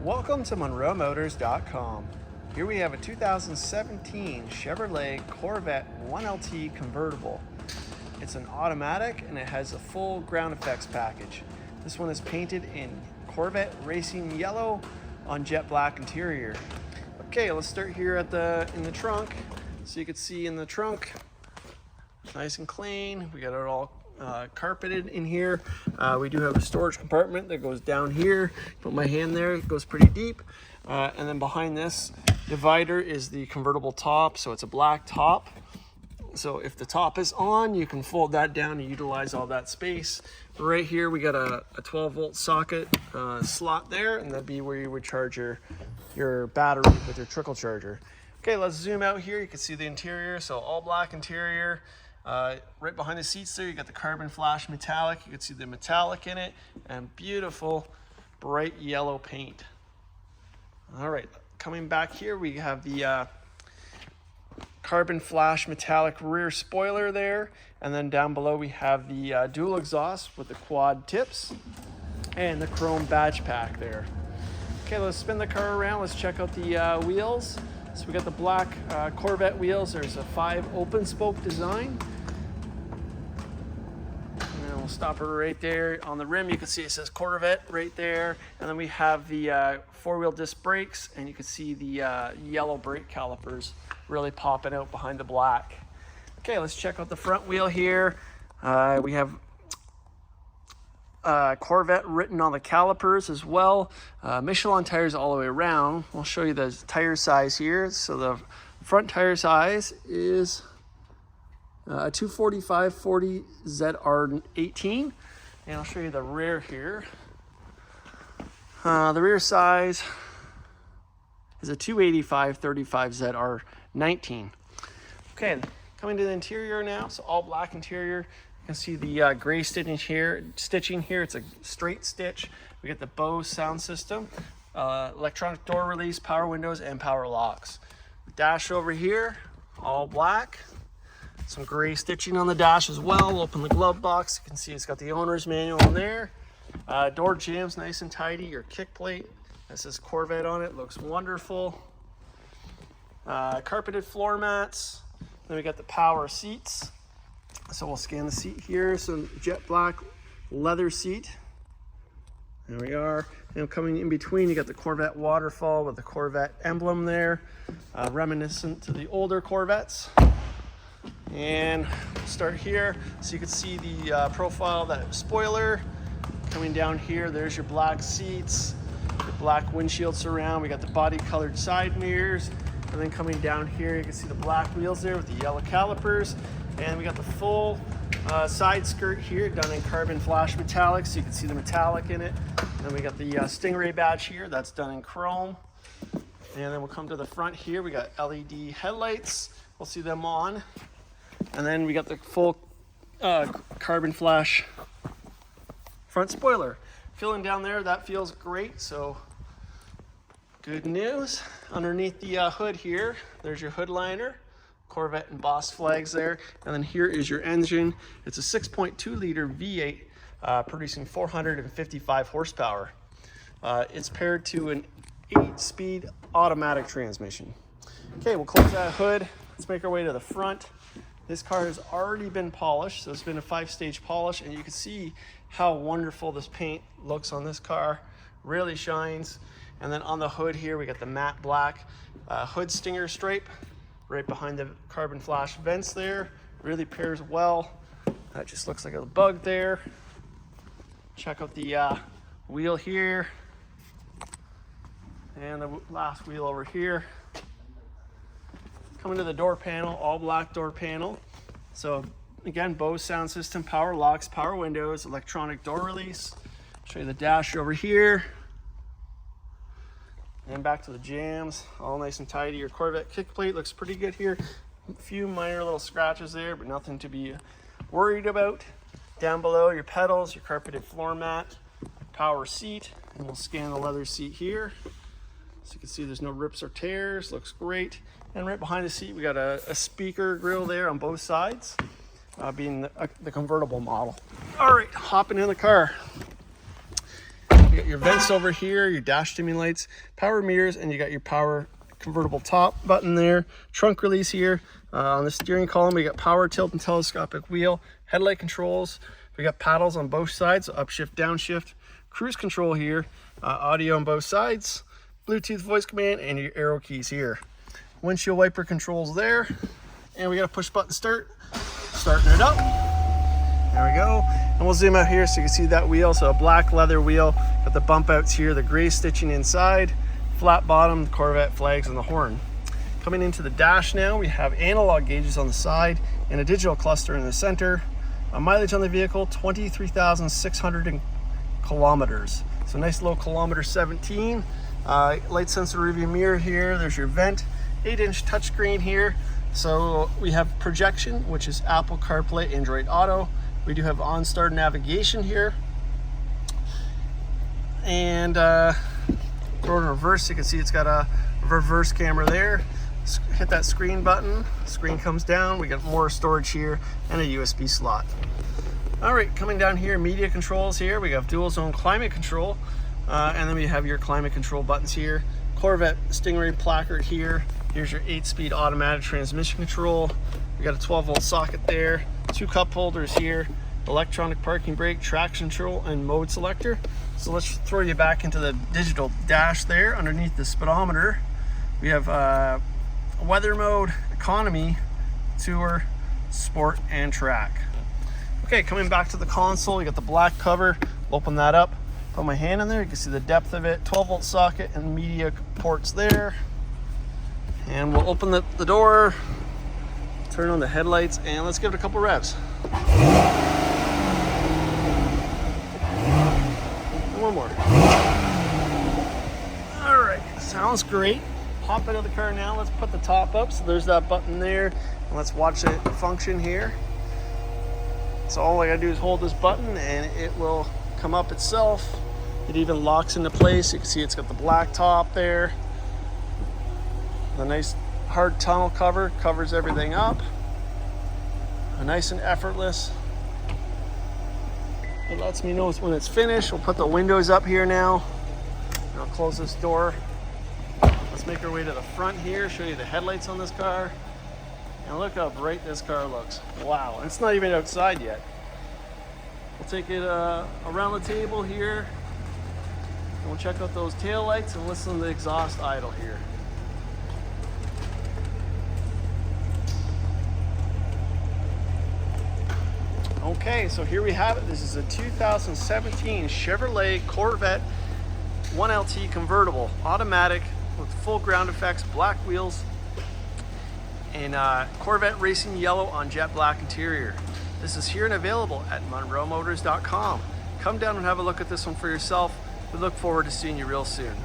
Welcome to MonroeMotors.com. Here we have a 2017 Chevrolet Corvette 1LT Convertible. It's an automatic and it has a full ground effects package. This one is painted in Corvette Racing Yellow on jet black interior. Okay, let's start here at in the trunk. So you can see in the trunk, nice and clean. We got it all carpeted in here. We do have a storage compartment that goes down here. Put my hand there, it goes pretty deep. And then behind this divider is the convertible top. So it's a black top. So if the top is on, you can fold that down and utilize all that space. Right here, we got a 12-volt socket slot there, and that'd be where you would charge your battery with your trickle charger. Okay, let's zoom out here. You can see the interior. So all black interior. Right behind the seats there, you got the carbon flash metallic. You can see the metallic in it and beautiful bright yellow paint. All right, coming back here, we have the carbon flash metallic rear spoiler there. And then down below, we have the dual exhaust with the quad tips and the chrome badge pack there. Okay, let's spin the car around. Let's check out the wheels. So we got the black Corvette wheels. There's a 5 open spoke design. We'll stop her right there. On the rim, you can see it says Corvette right there. And then we have the 4-wheel disc brakes, and you can see the yellow brake calipers really popping out behind the black. Okay, let's check out the front wheel here. We have Corvette written on the calipers as well. Michelin tires all the way around. I'll show you the tire size here. So the front tire size is 245/40 ZR18, and I'll show you the rear here. The rear size is a 285/35 ZR19. Okay, coming to the interior now. So all black interior. You can see the gray stitching here. It's a straight stitch. We get the Bose sound system, electronic door release, power windows, and power locks. Dash over here, all black. Some gray stitching on the dash as well. Open the glove box. You can see it's got the owner's manual in there. Door jambs nice and tidy. Your kick plate. This says Corvette on it. Looks wonderful. Carpeted floor mats. Then we got the power seats. So we'll scan the seat here. Some jet black leather seat. There we are. And coming in between, you got the Corvette waterfall with the Corvette emblem there, reminiscent to the older Corvettes. And we'll start here. So you can see the profile of that spoiler. Coming down here, there's your black seats, your black windshield surround. We got the body colored side mirrors. And then coming down here, you can see the black wheels there with the yellow calipers. And we got the full side skirt here done in carbon flash metallic, so you can see the metallic in it. And then we got the Stingray badge here, that's done in chrome. And then we'll come to the front here. We got LED headlights. We'll see them on. And then we got the full carbon flash front spoiler. Feeling down there, that feels great, so good news. Underneath the hood here, there's your hood liner, Corvette and Boss flags there. And then here is your engine. It's a 6.2 liter V8 producing 455 horsepower. It's paired to an 8-speed automatic transmission. Okay, we'll close that hood. Let's make our way to the front. This car has already been polished, so it's been a 5-stage polish, and you can see how wonderful this paint looks on this car. Really shines. And then on the hood here, we got the matte black hood stinger stripe right behind the carbon flash vents there. Really pairs well. That just looks like a bug there. Check out the wheel here. And the last wheel over here. Coming to the door panel, all black door panel. So again, Bose sound system, power locks, power windows, electronic door release. Show you the dash over here. And back to the jams, all nice and tidy. Your Corvette kick plate looks pretty good here. A few minor little scratches there, but nothing to be worried about. Down below, your pedals, your carpeted floor mat, power seat, and we'll scan the leather seat here. So you can see there's no rips or tears, looks great. And right behind the seat, we got a speaker grill there on both sides, being the convertible model. All right, hopping in the car. You got your vents over here, your dash dimming lights, power mirrors, and you got your power convertible top button there. Trunk release here. On the steering column, we got power tilt and telescopic wheel, headlight controls. We got paddles on both sides, so upshift, downshift, cruise control here, audio on both sides, Bluetooth voice command, and your arrow keys here. Windshield wiper controls there, and we got a push button start. Starting it up. There we go. And we'll zoom out here so you can see that wheel. So a black leather wheel, got the bump outs here, the gray stitching inside, flat bottom, the Corvette flags, and the horn. Coming into the dash now, we have analog gauges on the side and a digital cluster in the center. Mileage on the vehicle, 23,600 kilometers. So nice low kilometer 17. Light sensor rearview mirror here. There's your vent. 8-inch touchscreen here. So we have projection, which is Apple CarPlay, Android Auto. We do have OnStar navigation here. And throw it in reverse. You can see it's got a reverse camera there. Hit that screen button, screen comes down. We got more storage here and a USB slot. All right, coming down here, media controls here. We have dual zone climate control, and then we have your climate control buttons here. Corvette Stingray placard here. Here's your 8-speed automatic transmission control. We got a 12-volt socket there. 2 cup holders here. Electronic parking brake, traction control, and mode selector. So let's throw you back into the digital dash there. Underneath the speedometer, we have weather mode, economy, tour, sport, and track. Okay, coming back to the console, you got the black cover. Open that up, put my hand in there, you can see the depth of it. 12-volt socket and media ports there. And we'll open the door, turn on the headlights, and let's give it a couple revs. One more. All right, sounds great. Hop out of the car now. Let's put the top up. So there's that button there. And let's watch it function here. So all I gotta do is hold this button and it will come up itself. It even locks into place. You can see it's got the black top there. The nice hard tunnel cover covers everything up. Nice and effortless. It lets me know when it's finished. We'll put the windows up here now. And I'll close this door. Let's make our way to the front here, show you the headlights on this car. And look how bright this car looks. Wow, and it's not even outside yet. We'll take it around the table here. And we'll check out those tail lights and listen to the exhaust idle here. Okay, so here we have it. This is a 2017 Chevrolet Corvette 1LT convertible, automatic with full ground effects, black wheels, and Corvette Racing Yellow on jet black interior. This is here and available at monroemotors.com. Come down and have a look at this one for yourself. We look forward to seeing you real soon.